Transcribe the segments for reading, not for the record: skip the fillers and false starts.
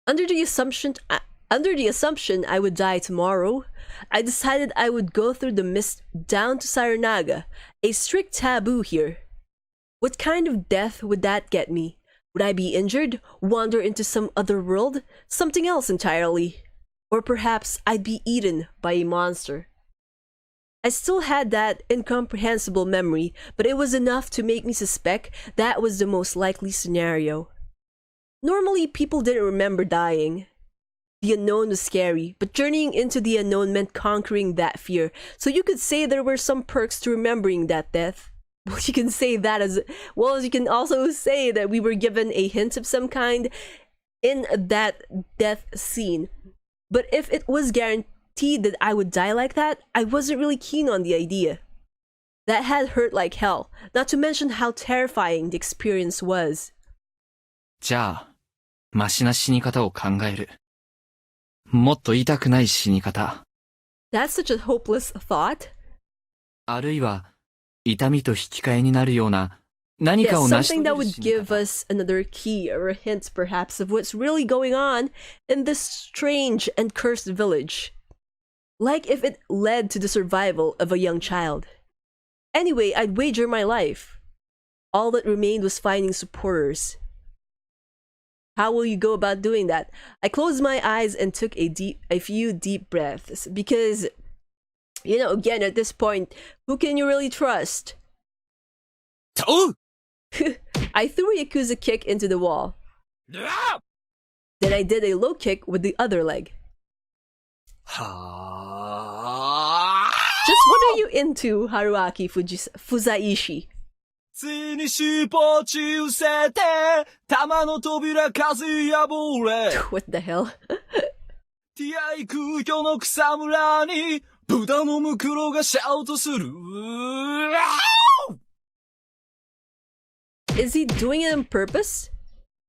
Under the assumption I would die tomorrow, I decided I would go through the mist down to Saranaga, a strict taboo here. What kind of death would that get me? Would I be injured, wander into some other world, something else entirely? Or perhaps I'd be eaten by a monster. I still had that incomprehensible memory, but it was enough to make me suspect that was the most likely scenario. Normally, people didn't remember dying. The unknown was scary, but journeying into the unknown meant conquering that fear, so you could say there were some perks to remembering that death. Well, you can say that as well as you can also say that we were given a hint of some kind in that death scene. But if it was guaranteed that I would die like that, I wasn't really keen on the idea. That had hurt like hell, not to mention how terrifying the experience was. じゃあ、マシな死に方を考える。もっと痛くない死に方。That's such a hopeless thought. あるいは、痛みと引き換えになるような何かを成し遂 something げ that る would 死に give 方。 us another key or a hint perhaps of what's really going on in this strange and cursed village. Like if it led to the survival of a young child. Anyway, I'd wager my life. All that remained was finding supporters. How will you go about doing that? I closed my eyes and took a few deep breaths because, you know, again, at this point, who can you really trust? Oh! I threw a Yakuza kick into the wall. Then I did a low kick with the other leg. Just what are you into, Haruaki Fuzaishi? ついに尻尾中せて玉の扉数破れ What the hell? ティアイ空虚の草むらに豚のムクロがシャウトする Is he doing it on purpose?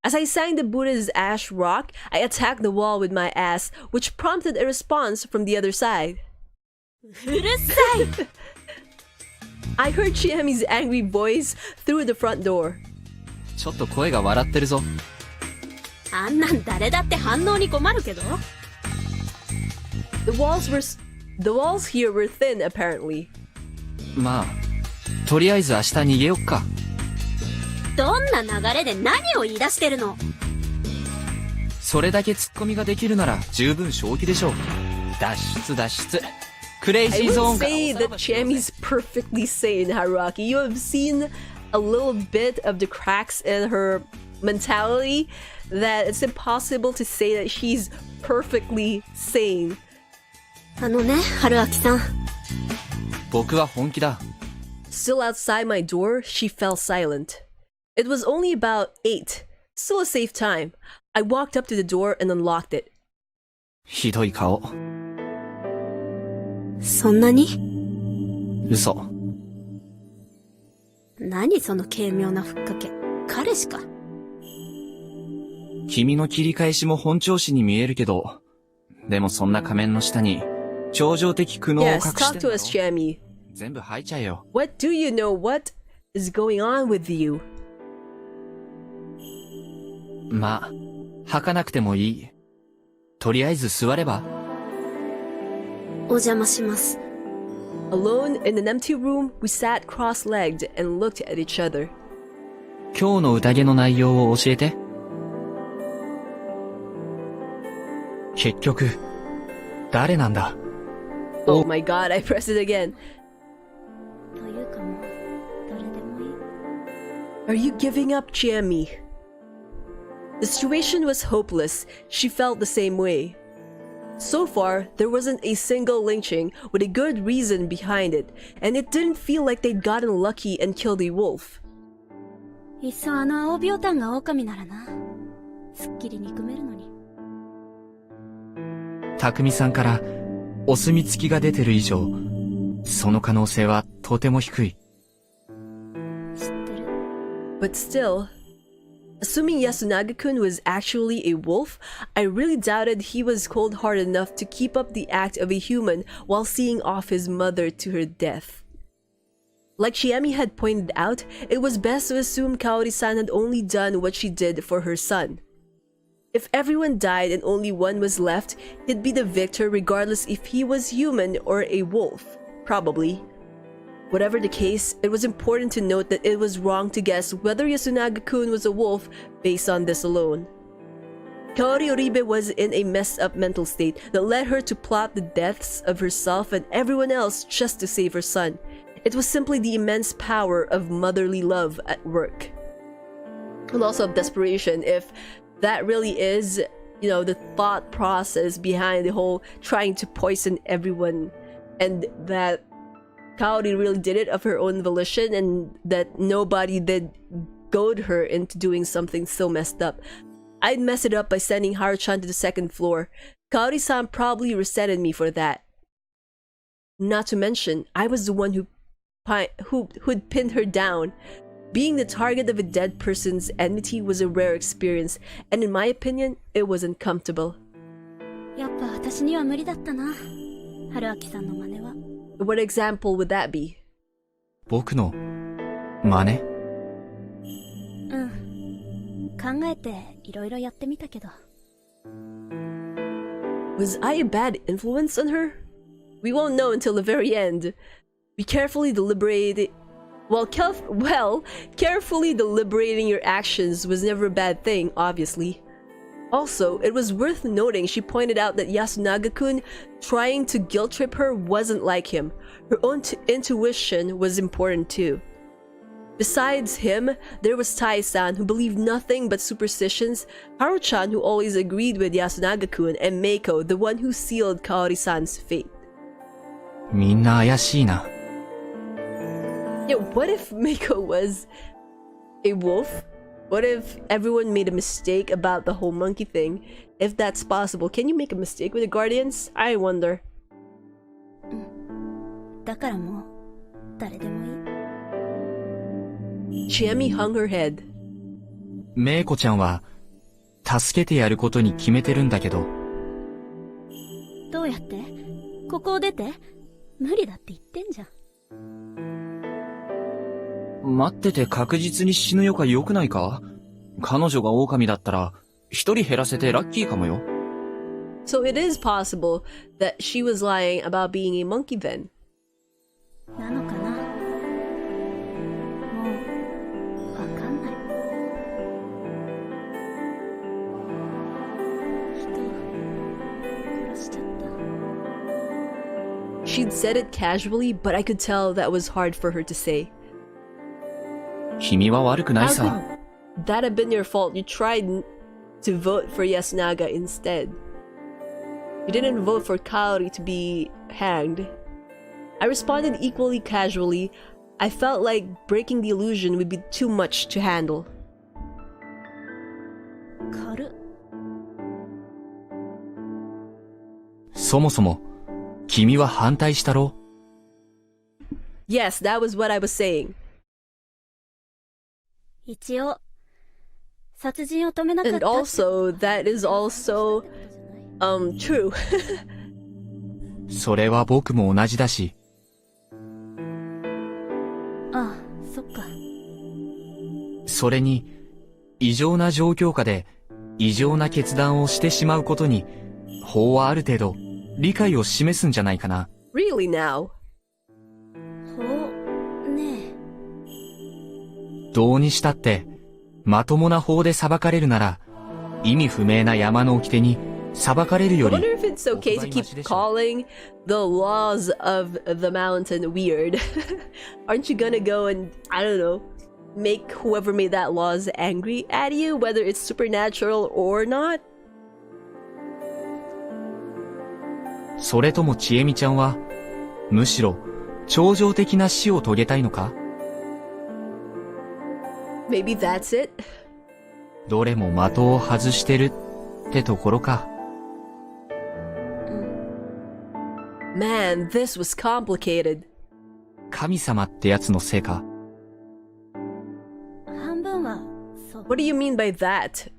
As I sang the Buddha's ash rock, I attacked the wall with my ass, which prompted a response from the other side. うるさい I heard Chiemi's angry voice through the front door. ちょっと声が笑ってるぞ。あんなん誰だって反応に困るけど The walls here were thin, apparently. まあ、とりあえず明日逃げよっか。どんな流れで何を言い出してるのそれだけツッコミができるなら十分正気でしょう。脱出脱出。クレイジ I ーゾー would ンから say that Chiemi's perfectly sane, Haruaki. You have seen a little bit of the cracks in her mentality that it's impossible to say that she's perfectly sane. あのね、春明さん。僕は本気だ。 Still outside my door, she fell silent. It was only about 8, still a safe time. I walked up to the door and unlocked it. ひどい顔。そんなに嘘。何その軽妙なふっかけ。彼氏か。君の切り返しも本調子に見えるけど、でもそんな仮面の下に、超常的苦悩を隠 Yes, して talk ん to だろ us, Jami. 全部吐いちゃえよ。 What do you know? What is going on with you? まあ、吐かなくてもいい。とりあえず座れば。お邪魔します。Alone in an empty room, we sat cross-legged and looked at each other. 今日の宴の内容を教えて。結局、誰なんだ Oh my god, I pressed it again. というかもう、誰でもいい。Are you giving up, Jami? The situation was hopeless. She felt the same way. So far, there wasn't a single lynching with a good reason behind it, and it didn't feel like they'd gotten lucky and killed a wolf. いっそあの青ビタンが狼ならな。すっきり憎めるのに。匠さんからお墨付きが出てる以上、その可能性はとても低い。知ってる。But still, assuming Yasunaga-kun was actually a wolf, I really doubted he was cold-hearted enough to keep up the act of a human while seeing off his mother to her death. Like Chiemi had pointed out, it was best to assume Kaori-san had only done what she did for her son. If everyone died and only one was left, he'd be the victor regardless if he was human or a wolf. Probably. Whatever the case, it was important to note that it was wrong to guess whether Yasunaga-kun was a wolf based on this alone. Kaori Oribe was in a messed up mental state that led her to plot the deaths of herself and everyone else just to save her son. It was simply the immense power of motherly love at work. And also of desperation, if that really is, the thought process behind the whole trying to poison everyone, and that Kaori really did it of her own volition and that nobody did goad her into doing something so messed up. I'd mess it up by sending Haru-chan to the second floor. Kaori-san probably resented me for that. Not to mention, I was the one who'd pinned her down. Being the target of a dead person's enmity was a rare experience, and in my opinion, it was uncomfortable. やっぱ私には無理だったな。春明さんの真似は。What example would that be? 僕の真似？うん。考えていろいろやってみたけど。Was I a bad influence on her? We won't know until the very end. We carefully deliberated. Carefully deliberating your actions was never a bad thing, obviously. Also, it was worth noting she pointed out that Yasunaga-kun trying to guilt trip her wasn't like him. Her own intuition was important too. Besides him, there was Tai-san who believed nothing but superstitions, Haru-chan who always agreed with Yasunaga-kun, and Meiko, the one who sealed Kaori-san's fate. みんな怪しいな。Yeah, what if Meiko was a wolf? What if everyone made a mistake about the whole monkey thing? If that's possible, can you make a mistake with the Guardians? I wonder. だからもう誰でもいい。Jami hung her head. メイコちゃんは助けてやることに決めてるんだけど。どうやって？ここを出て？無理だって言ってんじゃん。待ってて確実に死ぬよか良くないか？彼女が狼だったら一人減らせてラッキーかもよ。So it is possible that she was lying about being a monkey then. なのかな？もうわかんない。人殺しちゃった。 She'd said it casually, but I could tell that was hard for her to say. 君は悪くない How さ。 could that have been your fault? You tried to vote for Yasunaga instead. You didn't vote for Kaori to be hanged. I responded equally casually. I felt like breaking the illusion would be too much to handle. 軽っ。そもそも君は反対したろ？ Yes, that was what I was saying. 一応殺人を止めなかった。And also, that is also, true. それは僕も同じだし。ああ、そっか。それに、異常な状況下で異常な決断をしてしまうことに、法はある程度理解を示すんじゃないかな。Really now? 法ねえ。どうにしたって、まともな法で裁かれるなら、意味不明な山の掟に裁かれるよ I り。 wonder if it's okay to keep calling the laws of the mountain weird. Aren't you gonna go and, I don't know, make whoever made that laws angry at you, whether it's supernatural or not? それともちえみちゃんは、むしろ、超常的な死を遂げたいのか？ Maybe that's it? どれも的を外してるってところか。Man, this was complicated. 神様ってやつのせいか。半分はそう。 What do you mean by that?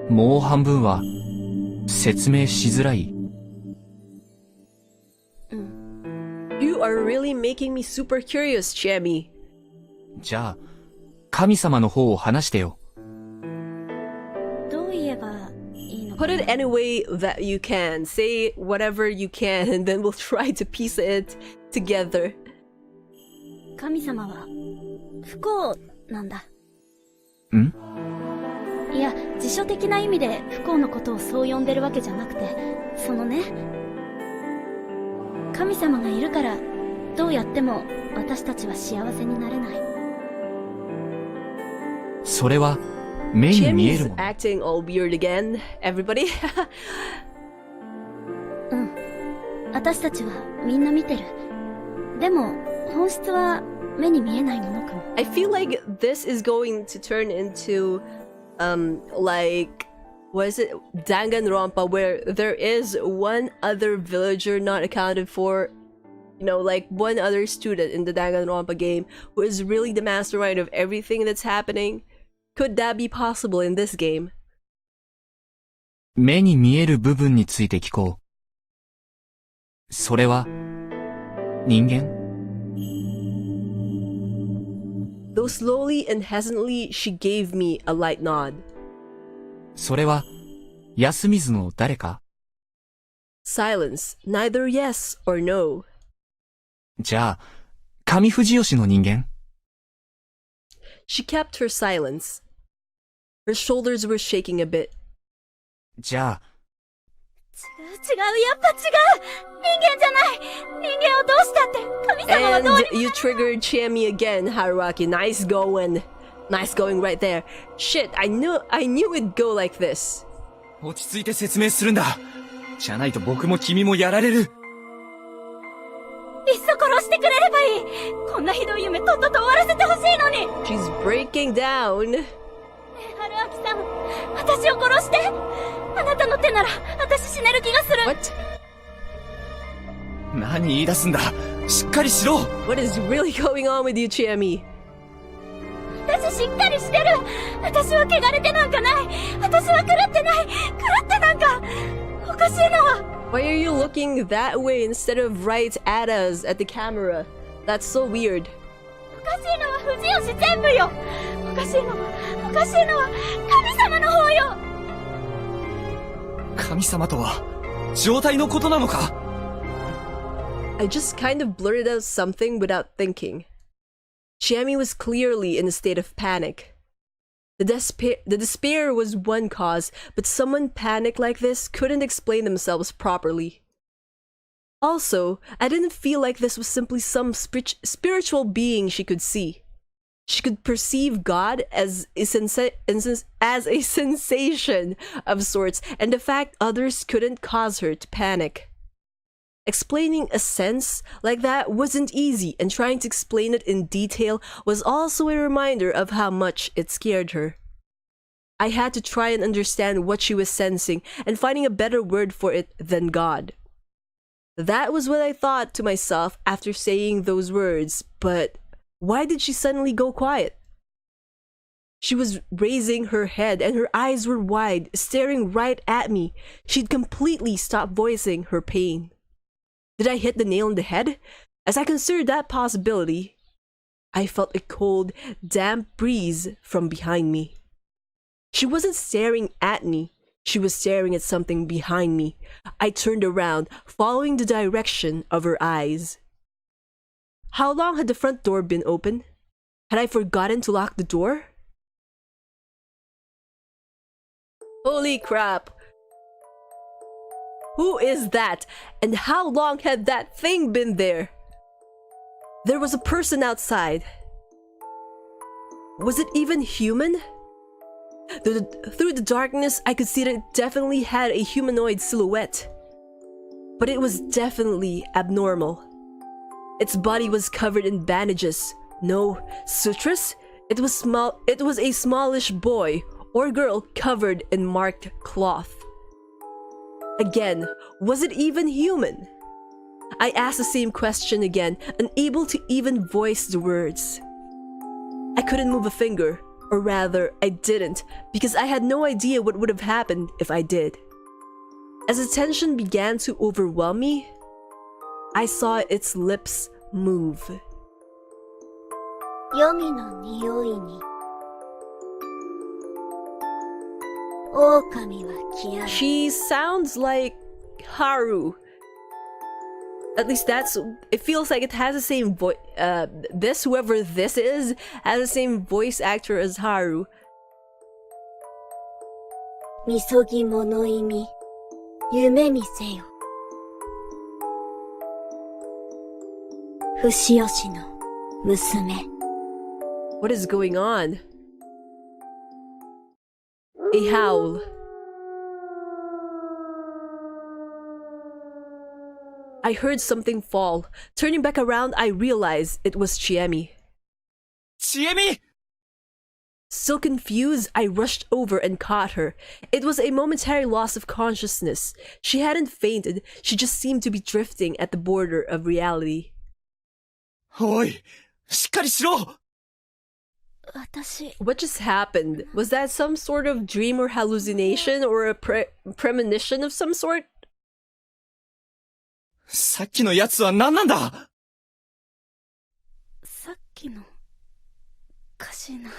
もう半分は、説明しづらい。You are really making me super curious, Jami. じゃあ、神様の方を話してよ。どう言えば Put it any way that you can. Say whatever you can, and then we'll try to piece it together. 神様は不幸なんだ。ん？いや、辞書的な意味で不幸のことをそう呼んでるわけじゃなくて、そのね、神様がいるからどうやっても私たちは幸せになれない。それは目に見える Chiemi's もの。 acting all weird again. Everybody. うん。私たちはみんな見てる。でも本質は目に見えないものかも。I feel like this is going to turn into like, what is it, Danganronpa, where there is one other villager not accounted for, you know, like one other student in the Danganronpa game who is really the mastermind of everything that's happening. Could that be possible in this game? 目に見える部分について聞こう。それは人間？ Though slowly and hesitantly, she gave me a light nod. それは安水の誰か？ Silence, neither yes or no. じゃあ上藤吉の人間？ She kept her silence. Her shoulders were shaking a bit. じゃあ違う、やっぱ違う。人間じゃない。人間をどうしたって神様は And どうに。 you triggered Chiemi again, Haroaki. Nice going. Nice going right there. Shit, I knew it'd go like this. 落ち着いて説明するんだ。じゃないと僕も君もやられる。いっそ殺してくれればいい。こんなひどい夢とっとと終わらせてほしいのに。 She's breaking down. ねえ、春明さん、私を殺して。あなたの手なら私死ねる気がする。 What? 何言い出すんだ。しっかりしろ。 What is really going on with you, Chiemi? 私しっかりしてる。私は汚れてなんかない。私は狂ってない。狂ってなんかおかしいのは。 Why are you looking that way instead of right at us at the camera? That's so weird. おかしいのは藤吉全部よ。おかしいのは神様の方よ。神様とは状態のことなのか？ I just kind of blurted out something without thinking. Chiemi was clearly in a state of panic. The despair was one cause, but someone panicked like this couldn't explain themselves properly. Also, I didn't feel like this was simply some spiritual being she could see. She could perceive God as a sensation of sorts, and the fact others couldn't cause her to panic. Explaining a sense like that wasn't easy, and trying to explain it in detail was also a reminder of how much it scared her. I had to try and understand what she was sensing, and finding a better word for it than God. That was what I thought to myself after saying those words, but why did she suddenly go quiet? She was raising her head and her eyes were wide, staring right at me. She'd completely stopped voicing her pain. Did I hit the nail on the head? As I considered that possibility, I felt a cold, damp breeze from behind me. She wasn't staring at me. She was staring at something behind me. I turned around, following the direction of her eyes. How long had the front door been open? Had I forgotten to lock the door? Holy crap! Who is that? And how long had that thing been there? There was a person outside. Was it even human? Through the darkness, I could see that it definitely had a humanoid silhouette. But it was definitely abnormal. Its body was covered in bandages. No sutras. It was a smallish boy or girl covered in marked cloth. Again, was it even human? I asked the same question again, unable to even voice the words. I couldn't move a finger, or rather, I didn't, because I had no idea what would have happened if I did. As the tension began to overwhelm me, I saw its lips move. 黄泉の匂いに狼は消える。 She sounds like Haru. At least it feels like it has the same voice. Whoever this is, has the same voice actor as Haru. みそぎ物意味、夢見せよ。不死吉の娘。 What is going on? A howl. I heard something fall. Turning back around, I realized it was Chiemi. Chiemi! Still confused, I rushed over and caught her. It was a momentary loss of consciousness. She hadn't fainted, she just seemed to be drifting at the border of reality. おい、しっかりしろ! 私、 What just happened? Was that some sort of dream or hallucination or a premonition of some sort? さっきのやつは何なんだ? さっきの、おかしいな。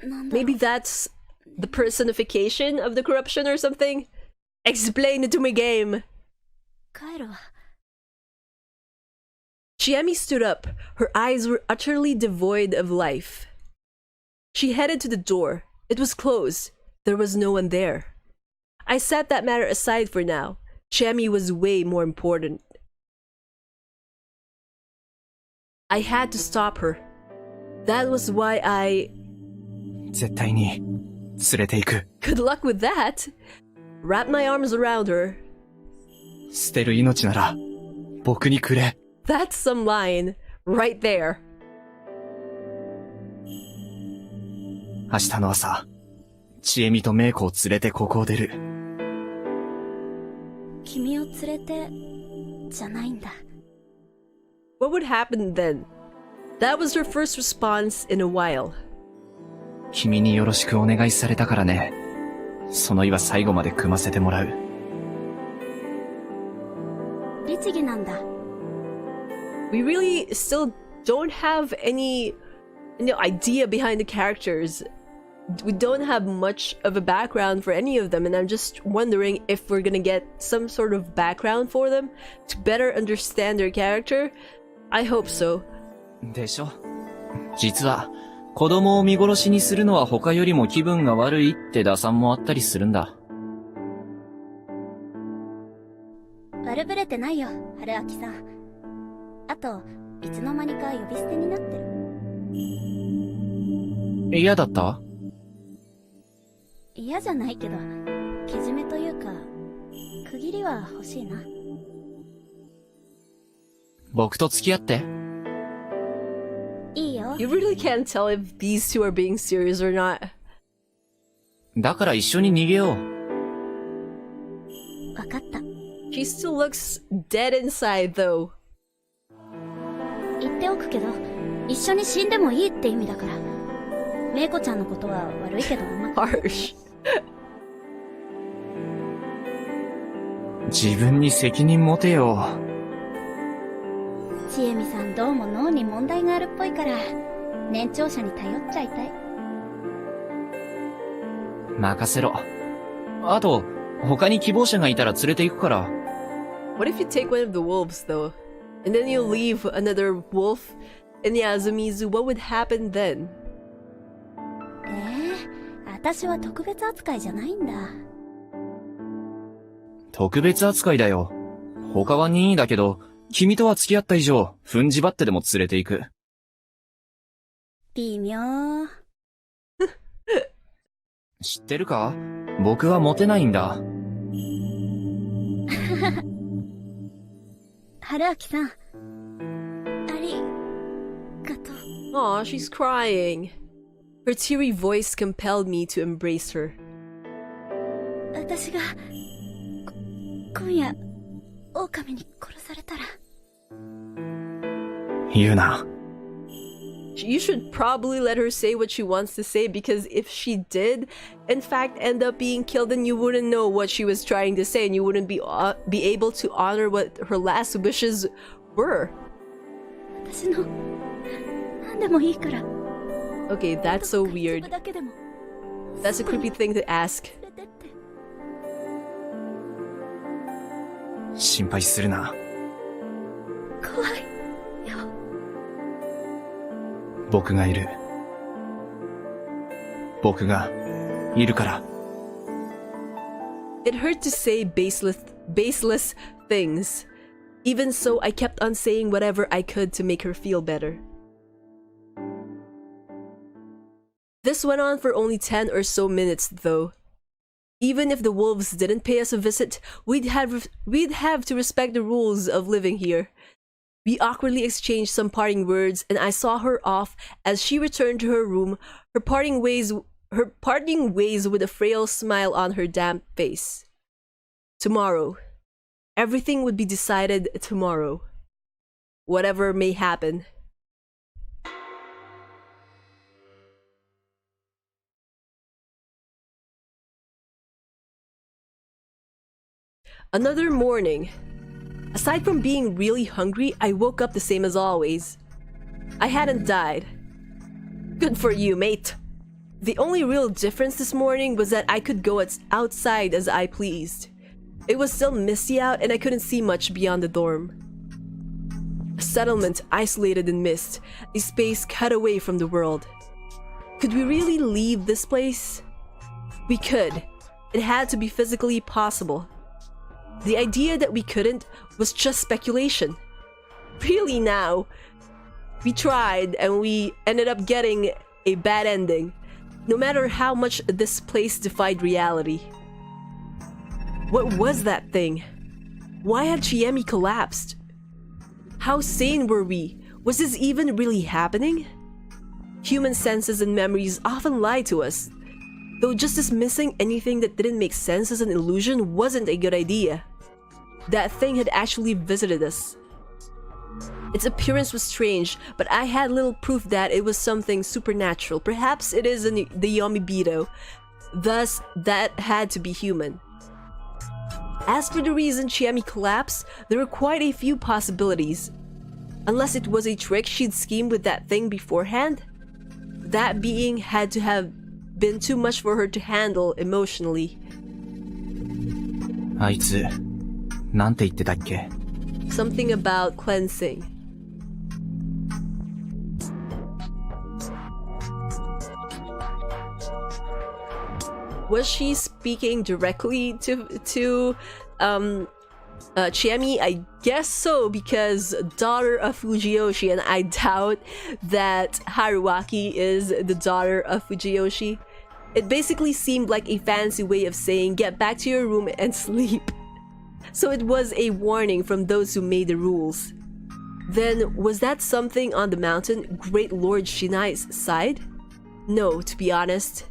なんだろう。 Maybe that's the personification of the corruption or something? Explain it to me, game! 帰るわ。 Chiemi stood up. Her eyes were utterly devoid of life. She headed to the door. It was closed. There was no one there. I set that matter aside for now. Chiemi was way more important. I had to stop her. That was why I... 絶対に連れて行く。 Good luck with that! Wrapped my arms around her. 捨てる命なら僕にくれ。 That's some line. Right there. 明日の朝、ちえみとめいこを連れてここを出る。君を連れて、じゃないんだ。 What would happen then? That was her first response in a while. 君によろしくお願いされたからね。その意は最後まで組ませてもらう。律儀なんだ。 We really still don't have any idea behind the characters. We don't have much of a background for any of them, and I'm just wondering if we're gonna get some sort of background for them to better understand their character. I hope so. でしょ。実は、子供を見殺しにするのは他よりも気分が悪いって打算もあったりするんだ。悪ぶれてないよ、春明さん。あと、いつの間にか呼び捨てになってる。嫌だった？嫌じゃないけど、けじめというか、区切りは欲しいな。僕と付き合って。いいよ。You really can't tell if these two are being serious or not. だから一緒に逃げよう。わかった。She still looks dead inside, though. 言っておくけど、一緒に死んでもいいって意味だから。メイコちゃんのことは悪いけど甘く。Harsh. 自分に責任持てよ。ちえみさんどうも脳に問題があるっぽいから、年長者に頼っちゃいたい。任せろ。あと、他に希望者がいたら連れて行くから。What if you take one of the wolves, though? And then you leave another wolf in Yasumizu? What would happen then? 私は特別扱いじゃないんだ。特別扱いだよ。他は任意だけど、君とは付き合った以上、踏んじばってでも連れて行く。微妙。知ってるか？僕はモテないんだ。春明さん。ありがとう。Aw, she's crying. Her teary voice compelled me to embrace her. 私が、今夜、狼に殺されたら。言うな。You should probably let her say what she wants to say, because if she did, in fact, end up being killed, then you wouldn't know what she was trying to say, and you wouldn't be able to honor what her last wishes were. 私の、何でもいいから。 Okay, that's so weird. That's a creepy thing to ask. 心配するな。怖いよ。僕がいる。僕がいるから。It hurt to say baseless things. Even so, I kept on saying whatever I could to make her feel better. This went on for only 10 or so minutes, though. Even if the wolves didn't pay us a visit, we'd have to respect the rules of living here. We awkwardly exchanged some parting words, and I saw her off as she returned to her room, her parting ways with a frail smile on her damp face. Tomorrow. Everything would be decided tomorrow. Whatever may happen. Another morning. Aside from being really hungry, I woke up the same as always. I hadn't died. Good for you, mate. The only real difference this morning was that I could go outside as I pleased. It was still misty out and I couldn't see much beyond the dorm. A settlement isolated in mist, a space cut away from the world. Could we really leave this place? We could. It had to be physically possible. The idea that we couldn't was just speculation. Really now? We tried and we ended up getting a bad ending, no matter how much this place defied reality. What was that thing? Why had Chiemi collapsed? How sane were we? Was this even really happening? Human senses and memories often lie to us, though just dismissing anything that didn't make sense as an illusion wasn't a good idea. That thing had actually visited us. Its appearance was strange, but I had little proof that it was something supernatural. Perhaps it is the Yomibito. Thus, that had to be human. As for the reason Chiemi collapsed, there were quite a few possibilities. Unless it was a trick she'd schemed with that thing beforehand. That being had to have been too much for her to handle emotionally. あいつ、なんて言ってたっけ? Something about cleansing. Was she speaking directly to Chiemi? I guess so, because daughter of Fujiyoshi, and I doubt that Haruaki is the daughter of Fujiyoshi. It basically seemed like a fancy way of saying get back to your room and sleep. So it was a warning from those who made the rules. Then, was that something on the mountain Great Lord Shinai's side? No, to be honest.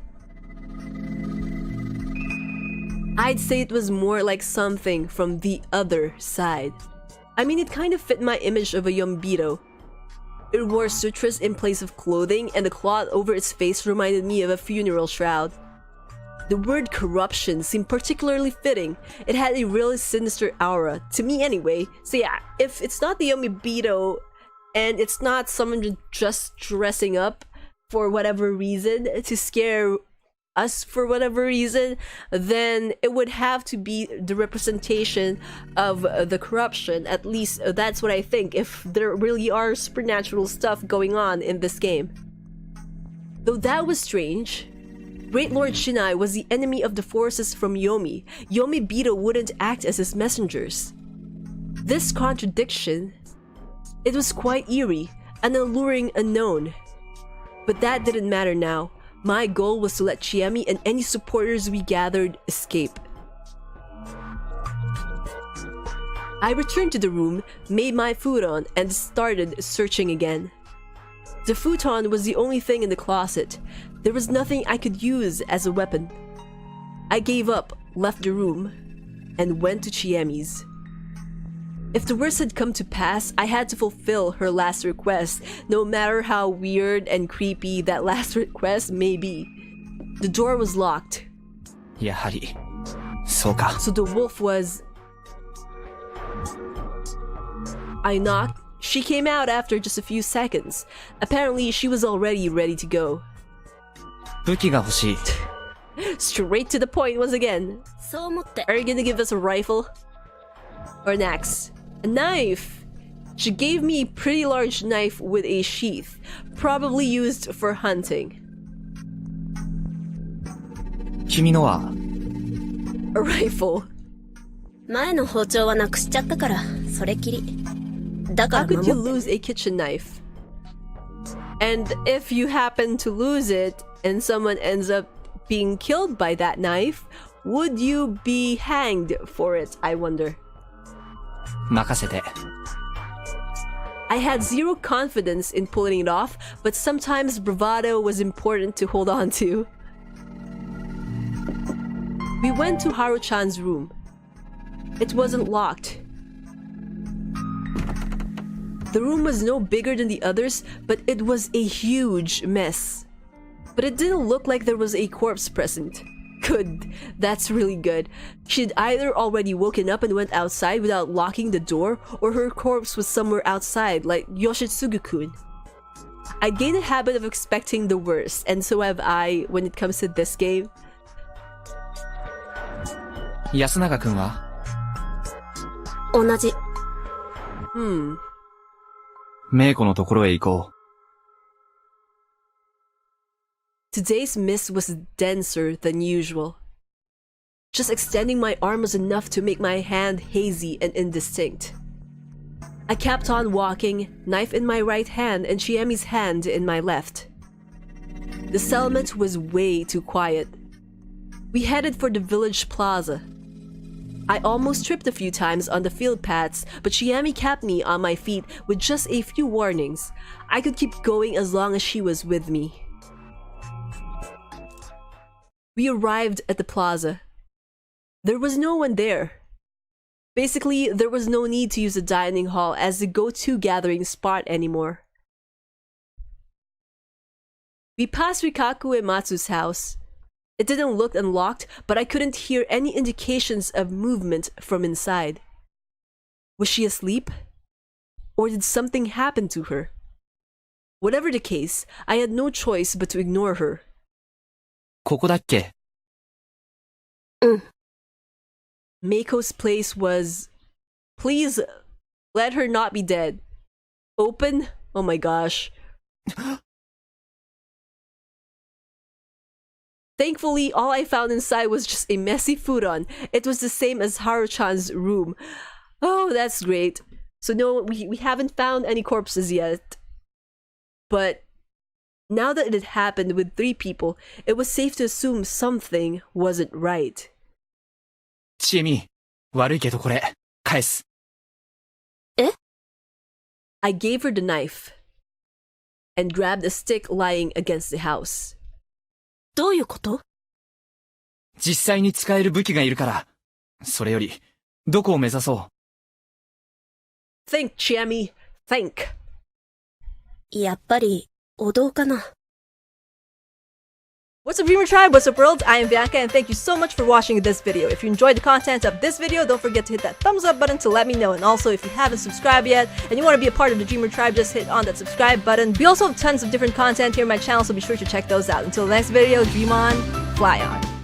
I'd say it was more like something from the other side. I mean, it kind of fit my image of a Yomibito. It wore sutras in place of clothing, and the cloth over its face reminded me of a funeral shroud. The word corruption seemed particularly fitting. It had a really sinister aura, to me anyway. So yeah, if it's not the Yomibito, and it's not someone just dressing up for whatever reason, to scare us for whatever reason, then it would have to be the representation of the corruption. At least that's what I think, if there really are supernatural stuff going on in this game. Though that was strange. Great Lord Shinai was the enemy of the forces from Yomi. Yomibito wouldn't act as his messengers. This contradiction, it was quite eerie, an alluring unknown. But that didn't matter now. My goal was to let Chiemi and any supporters we gathered escape. I returned to the room, made my futon, and started searching again. The futon was the only thing in the closet. There was nothing I could use as a weapon. I gave up, left the room, and went to Chiemi's. If the worst had come to pass, I had to fulfill her last request, no matter how weird and creepy that last request may be. The door was locked. やはり、そうか。 So the wolf was... I knocked. She came out after just a few seconds. Apparently, she was already ready to go. 武器が欲しい。Straight to the point once again. そう思って Are you gonna give us a rifle? Or an axe? A knife! She gave me a pretty large knife with a sheath, probably used for hunting. 君のは A rifle. 前の包丁はなくしちゃったからそれきりだか How ら could 守 you って lose a kitchen knife? And if you happen to lose it and someone ends up being killed by that knife, would you be hanged for it, I wonder? 任せて。I had zero confidence in pulling it off, but sometimes bravado was important to hold on to. We went to Haru-chan's room. It wasn't locked. The room was no bigger than the others, but it was a huge mess. But it didn't look like there was a corpse present. Good. That's really good. She'd either already woken up and went outside without locking the door, or her corpse was somewhere outside, like Yoshitsugu-kun. I gained a habit of expecting the worst, and so have I when it comes to this game. 安永くんは同じ メイコのところへ行こ Today's mist was denser than usual. Just extending my arm was enough to make my hand hazy and indistinct. I kept on walking, knife in my right hand and Chiemi's hand in my left. The settlement was way too quiet. We headed for the village plaza. I almost tripped a few times on the field paths, but Chiemi kept me on my feet with just a few warnings. I could keep going as long as she was with me. We arrived at the plaza. There was no one there. Basically, there was no need to use the dining hall as the go-to gathering spot anymore. We passed Rikaku and Matsu's house. It didn't look unlocked, but I couldn't hear any indications of movement from inside. Was she asleep? Or did something happen to her? Whatever the case, I had no choice but to ignore her. ここだっけ Meiko's place was... Please, let her not be dead. Open? Oh my gosh. Thankfully, all I found inside was just a messy futon. It was the same as Haru-chan's room. Oh, that's great. So no, we haven't found any corpses yet. But now that it had happened with 3 people, it was safe to assume something wasn't right. チエミ、悪いけどこれ、返す。え I gave her the knife and grabbed a stick lying against the house. どういうこと？実際に使える武器がいるから。それより、どこを目指そう Think, Chiemi. Think. やっぱりお堂かな。 What's up, Dreamer Tribe? What's up, world? I am Bianca, and thank you so much for watching this video. If you enjoyed the content of this video, don't forget to hit that thumbs up button to let me know. And also, if you haven't subscribed yet and you want to be a part of the Dreamer Tribe, just hit on that subscribe button. We also have tons of different content here on my channel, so be sure to check those out. Until the next video, dream on, fly on.